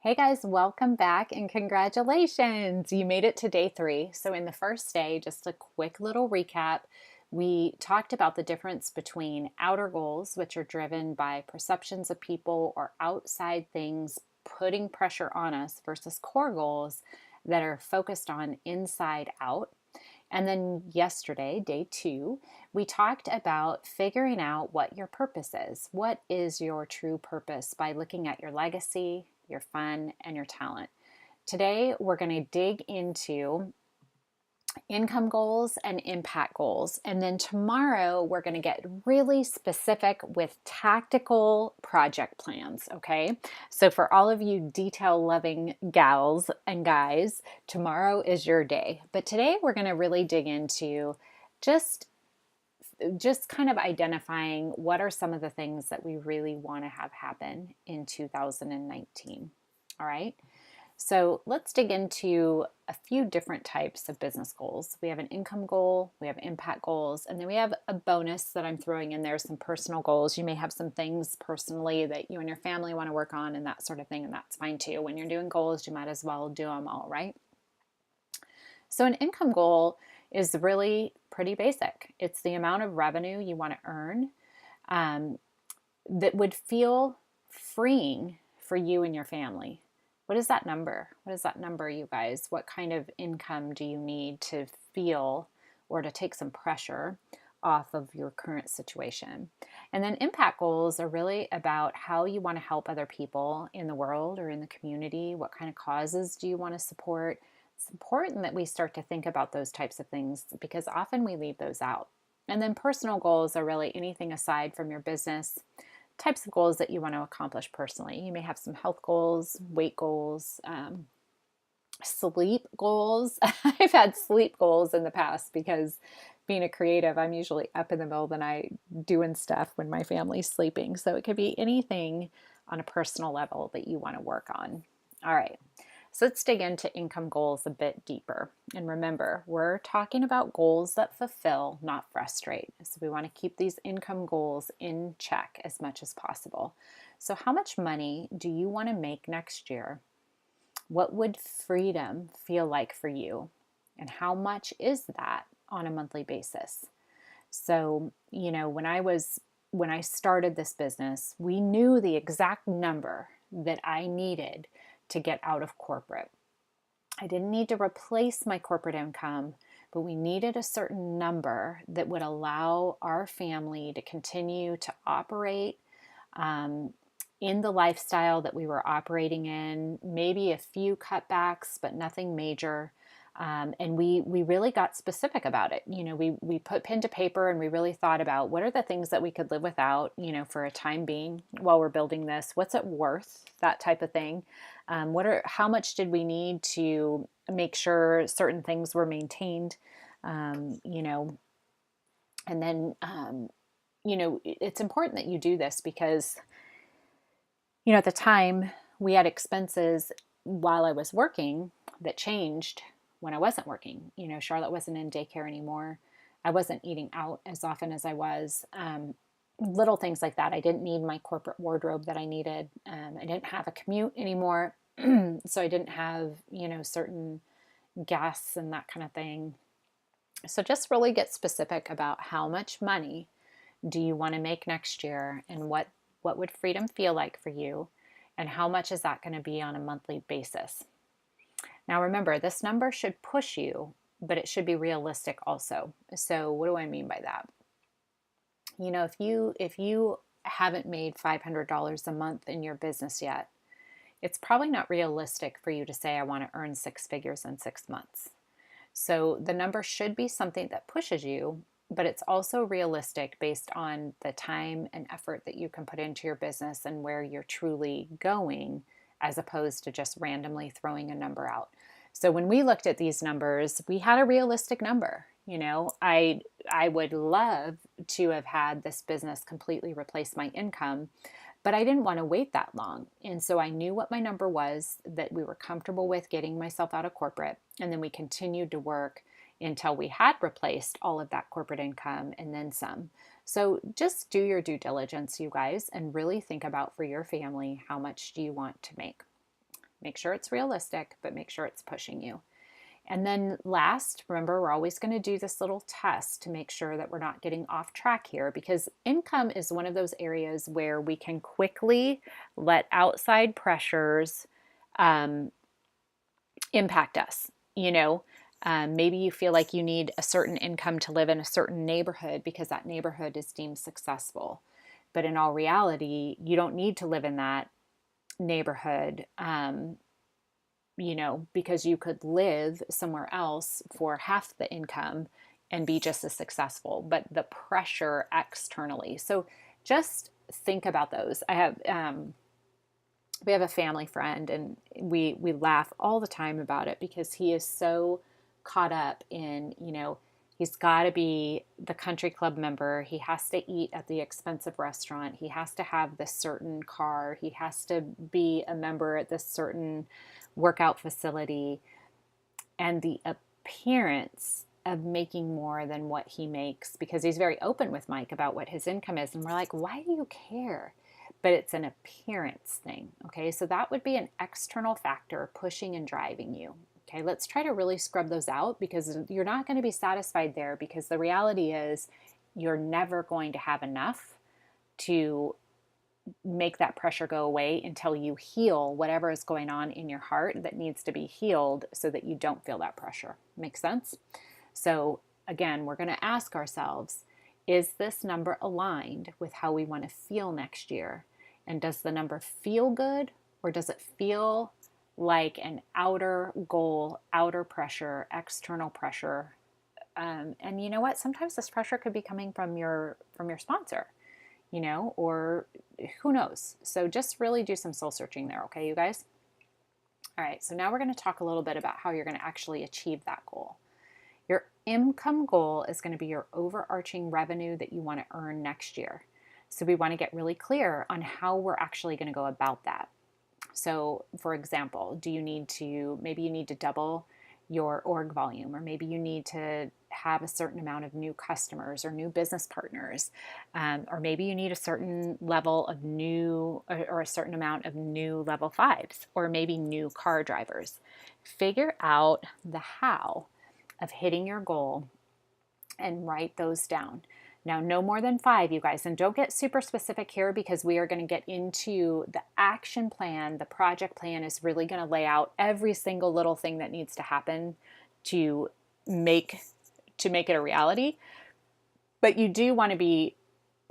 Hey guys, welcome back and congratulations! You made it to day 3. So, in the first day, just a quick little recap, we talked about the difference between outer goals, which are driven by perceptions of people or outside things putting pressure on us, versus core goals that are focused on inside out. And then yesterday, day 2, we talked about figuring out what your purpose is. What is your true purpose by looking at your legacy, your fun, and your talent. Today, we're going to dig into income goals and impact goals. And then tomorrow, we're going to get really specific with tactical project plans. Okay. So, for all of you detail loving gals and guys, tomorrow is your day. But today, we're going to really dig into just kind of identifying what are some of the things that we really want to have happen in 2019. All right. So let's dig into a few different types of business goals. We have an income goal, we have impact goals, and then we have a bonus that I'm throwing in there, some personal goals. You may have some things personally that you and your family want to work on and that sort of thing, and that's fine too. When you're doing goals, you might as well do them all, right? So an income goal is really pretty basic. It's the amount of revenue you want to earn um, that would feel freeing for you and your family. What is that number? What is that number, you guys? What kind of income do you need to feel or to take some pressure off of your current situation? And then impact goals are really about how you want to help other people in the world or in the community. What kind of causes do you want to support? It's important that we start to think about those types of things because often we leave those out. And then personal goals are really anything aside from your business, types of goals that you want to accomplish personally. You may have some health goals, weight goals, sleep goals. I've had sleep goals in the past because being a creative, I'm usually up in the middle of the night doing stuff when my family's sleeping. So it could be anything on a personal level that you want to work on. All right. So let's dig into income goals a bit deeper. And remember, we're talking about goals that fulfill, not frustrate. So we want to keep these income goals in check as much as possible. So, how much money do you want to make next year? What would freedom feel like for you? And how much is that on a monthly basis? So, when I started this business, we knew the exact number that I needed to get out of corporate. I didn't need to replace my corporate income, but we needed a certain number that would allow our family to continue to operate um, in the lifestyle that we were operating in, maybe a few cutbacks, but nothing major. And we really got specific about it. We put pen to paper and we really thought about what are the things that we could live without, for a time being while we're building this. What's it worth? That type of thing. How much did we need to make sure certain things were maintained? Um, you know, and then it's important that you do this because at the time we had expenses while I was working that changed when I wasn't working. Charlotte wasn't in daycare anymore. I wasn't eating out as often as I was. Little things like that. I didn't need my corporate wardrobe that I needed. I didn't have a commute anymore. So I didn't have, certain gas and that kind of thing. So just really get specific about how much money do you want to make next year and what would freedom feel like for you and how much is that going to be on a monthly basis. Now remember, this number should push you, but it should be realistic also. So what do I mean by that? If you haven't made $500 a month in your business yet, it's probably not realistic for you to say I want to earn 6 figures in 6 months. So the number should be something that pushes you, but it's also realistic based on the time and effort that you can put into your business and where you're truly going, as opposed to just randomly throwing a number out. So when we looked at these numbers, we had a realistic number. I would love to have had this business completely replace my income, but I didn't want to wait that long. And so I knew what my number was that we were comfortable with getting myself out of corporate. And then we continued to work until we had replaced all of that corporate income and then some. So just do your due diligence, you guys, and really think about for your family, how much do you want to make? Make sure it's realistic, but make sure it's pushing you. And then last, remember, we're always going to do this little test to make sure that we're not getting off track here, because income is one of those areas where we can quickly let outside pressures impact us. Maybe you feel like you need a certain income to live in a certain neighborhood because that neighborhood is deemed successful. But in all reality, you don't need to live in that neighborhood, because you could live somewhere else for half the income and be just as successful, but the pressure externally. So just think about those. We have a family friend, and we laugh all the time about it because he is so caught up in, he's got to be the country club member. He has to eat at the expensive restaurant. He has to have this certain car. He has to be a member at this certain workout facility. And the appearance of making more than what he makes, because he's very open with Mike about what his income is. And we're like, why do you care? But it's an appearance thing. Okay, so that would be an external factor pushing and driving you. Okay, let's try to really scrub those out, because you're not going to be satisfied there, because the reality is you're never going to have enough to make that pressure go away until you heal whatever is going on in your heart that needs to be healed so that you don't feel that pressure. Make sense? So again, we're going to ask ourselves, is this number aligned with how we want to feel next year? And does the number feel good, or does it feel like an outer goal, outer pressure, external pressure? And you know what? Sometimes this pressure could be coming from your sponsor, or who knows. So just really do some soul searching there, okay, you guys? All right, so now we're going to talk a little bit about how you're going to actually achieve that goal. Your income goal is going to be your overarching revenue that you want to earn next year. So we want to get really clear on how we're actually going to go about that. So for example, maybe you need to double your org volume, or maybe you need to have a certain amount of new customers or new business partners, or maybe you need a certain level of new, or a certain amount of new level 5s, or maybe new car drivers. Figure out the how of hitting your goal and write those down. Now, no more than 5, you guys, and don't get super specific here, because we are going to get into the action plan. The project plan is really going to lay out every single little thing that needs to happen to make it a reality. But you do want to be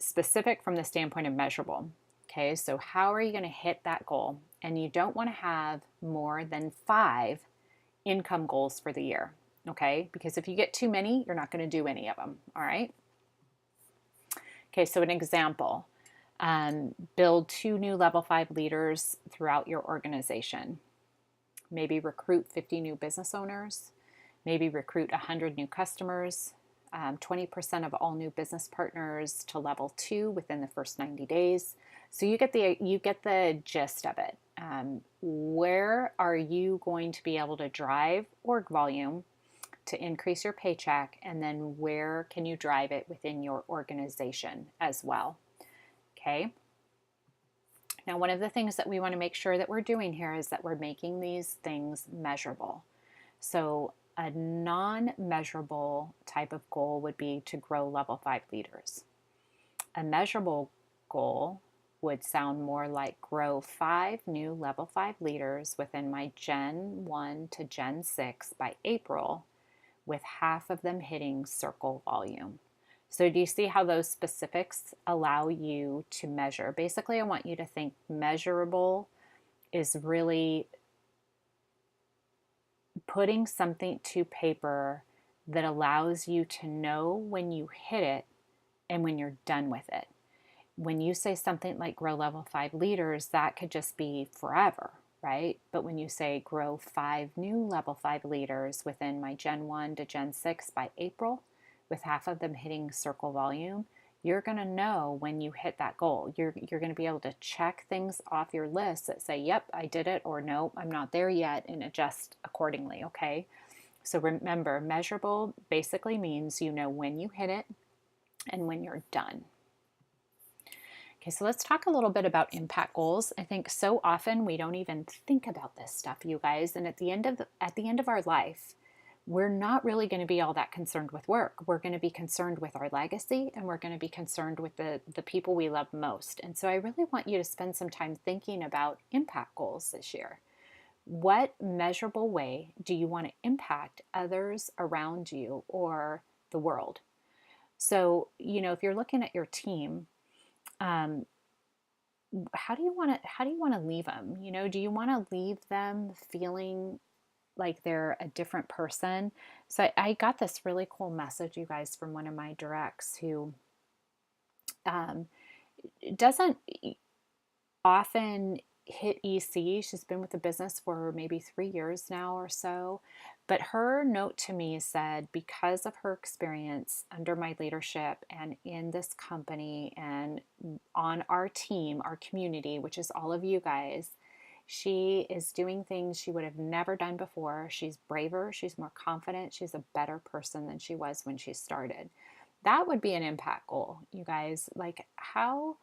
specific from the standpoint of measurable. Okay, so how are you going to hit that goal? And you don't want to have more than 5 income goals for the year. Okay, because if you get too many, you're not going to do any of them. All right. Okay, so an example, build 2 new level 5 leaders throughout your organization. Maybe recruit 50 new business owners. Maybe recruit 100 new customers. 20% of all new business partners to level 2 within the first 90 days. So you get the gist of it. Where are you going to be able to drive org volume to increase your paycheck, and then where can you drive it within your organization as well? Okay. Now, one of the things that we want to make sure that we're doing here is that we're making these things measurable. So a non-measurable type of goal would be to grow level 5 leaders. A measurable goal would sound more like grow 5 new level 5 leaders within my Gen 1 to Gen 6 by April, with half of them hitting circle volume. So do you see how those specifics allow you to measure? Basically, I want you to think measurable is really putting something to paper that allows you to know when you hit it and when you're done with it. When you say something like grow level 5 leaders, that could just be forever, right? But when you say grow 5 new level 5 leaders within my Gen 1 to Gen 6 by April, with half of them hitting circle volume, you're going to know when you hit that goal. You're going to be able to check things off your list that say, yep, I did it, or no, I'm not there yet, and adjust accordingly, okay? So remember, measurable basically means you know when you hit it and when you're done. Okay, so let's talk a little bit about impact goals. I think so often we don't even think about this stuff, you guys. And at the end of our life, we're not really going to be all that concerned with work. We're going to be concerned with our legacy, and we're going to be concerned with the people we love most. And so I really want you to spend some time thinking about impact goals this year. What measurable way do you want to impact others around you or the world? So, if you're looking at your team, um, how do you want to leave them? Do you want to leave them feeling like they're a different person? So I got this really cool message, you guys, from one of my directs who um, doesn't often hit EC. She's been with the business for maybe 3 years now or so. But her note to me said, because of her experience under my leadership and in this company and on our team, our community, which is all of you guys, she is doing things she would have never done before. She's braver, she's more confident, she's a better person than she was when she started. That would be an impact goal, you guys. Like how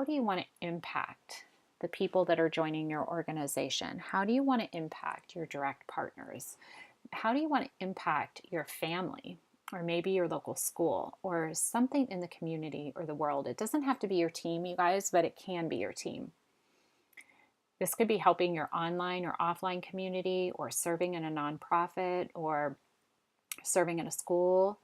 do you want to impact the people that are joining your organization? How do you want to impact your direct partners? How do you want to impact your family, or maybe your local school, or something in the community or the world? It doesn't have to be your team, you guys, but it can be your team. This could be helping your online or offline community, or serving in a nonprofit, or serving in a school.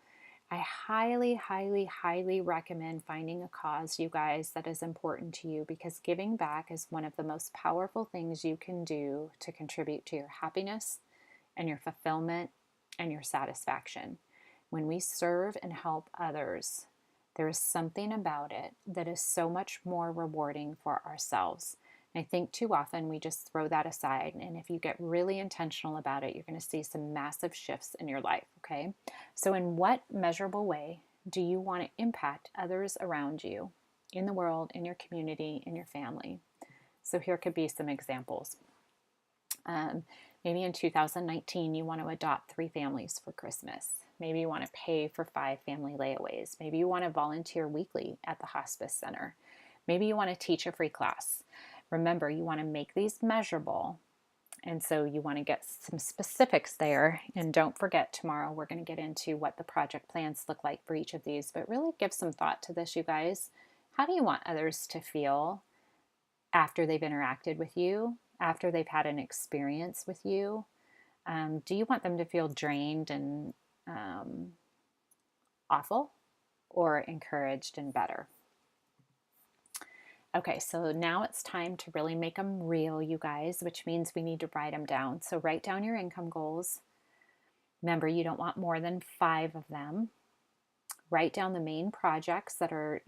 I highly, highly, highly recommend finding a cause, you guys, that is important to you, because giving back is one of the most powerful things you can do to contribute to your happiness and your fulfillment and your satisfaction. When we serve and help others, there is something about it that is so much more rewarding for ourselves. I think too often we just throw that aside. And if you get really intentional about it, you're going to see some massive shifts in your life. Okay. So, in what measurable way do you want to impact others around you, in the world, in your community, in your family? So, here could be some examples. Um, Maybe in 2019, you want to adopt 3 families for Christmas. Maybe you want to pay for 5 family layaways. Maybe you want to volunteer weekly at the hospice center. Maybe you want to teach a free class. Remember, you want to make these measurable. And so you want to get some specifics there. And don't forget, tomorrow we're going to get into what the project plans look like for each of these. But really give some thought to this, you guys. How do you want others to feel after they've interacted with you, after they've had an experience with you? Do you want them to feel drained and awful, or encouraged and better? Okay, so now it's time to really make them real, you guys, which means we need to write them down. So write down your income goals. Remember, you don't want more than 5 of them. Write down the main projects that are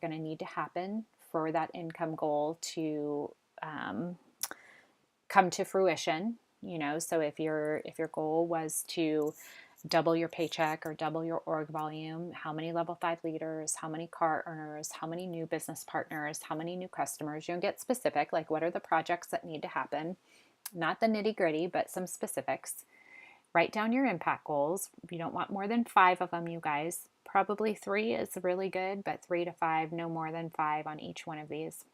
going to need to happen for that income goal to come to fruition. So if your goal was to double your paycheck or double your org volume, how many level 5 leaders, how many car earners, how many new business partners, how many new customers? You get specific, like what are the projects that need to happen? Not the nitty gritty, but some specifics. Write down your impact goals. You don't want more than 5 of them, you guys. Probably 3 is really good, but 3 to 5, no more than 5 on each one of these.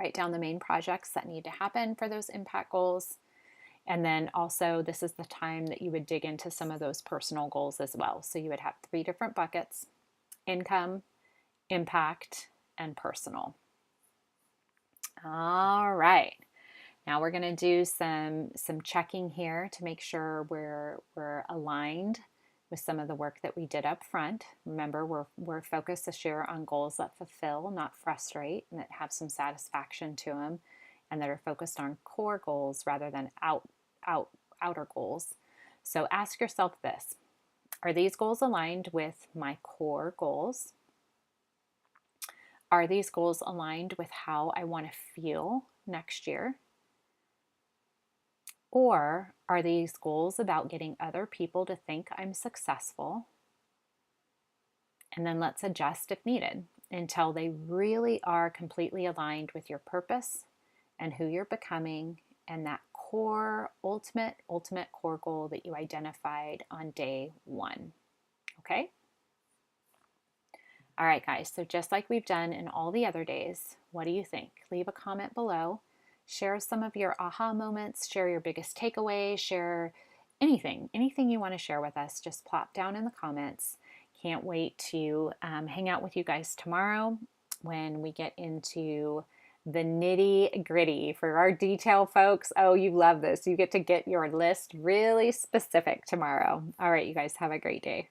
Write down the main projects that need to happen for those impact goals. And then also, this is the time that you would dig into some of those personal goals as well. So you would have 3 different buckets: income, impact, and personal. All right. Now we're going to do some checking here to make sure we're aligned with some of the work that we did up front. Remember, we're focused this year on goals that fulfill, not frustrate, and that have some satisfaction to them, and that are focused on core goals rather than outer goals. So ask yourself this: are these goals aligned with my core goals? Are these goals aligned with how I want to feel next year? Or are these goals about getting other people to think I'm successful? And then let's adjust if needed until they really are completely aligned with your purpose and who you're becoming, and that core, ultimate core goal that you identified on day 1. Okay? All right, guys, so just like we've done in all the other days, what do you think? Leave a comment below. Share some of your aha moments, share your biggest takeaway, share anything you want to share with us. Just plop down in the comments. Can't wait to hang out with you guys tomorrow when we get into the nitty gritty for our detail folks. Oh, you love this. You get to get your list really specific tomorrow. All right, you guys have a great day.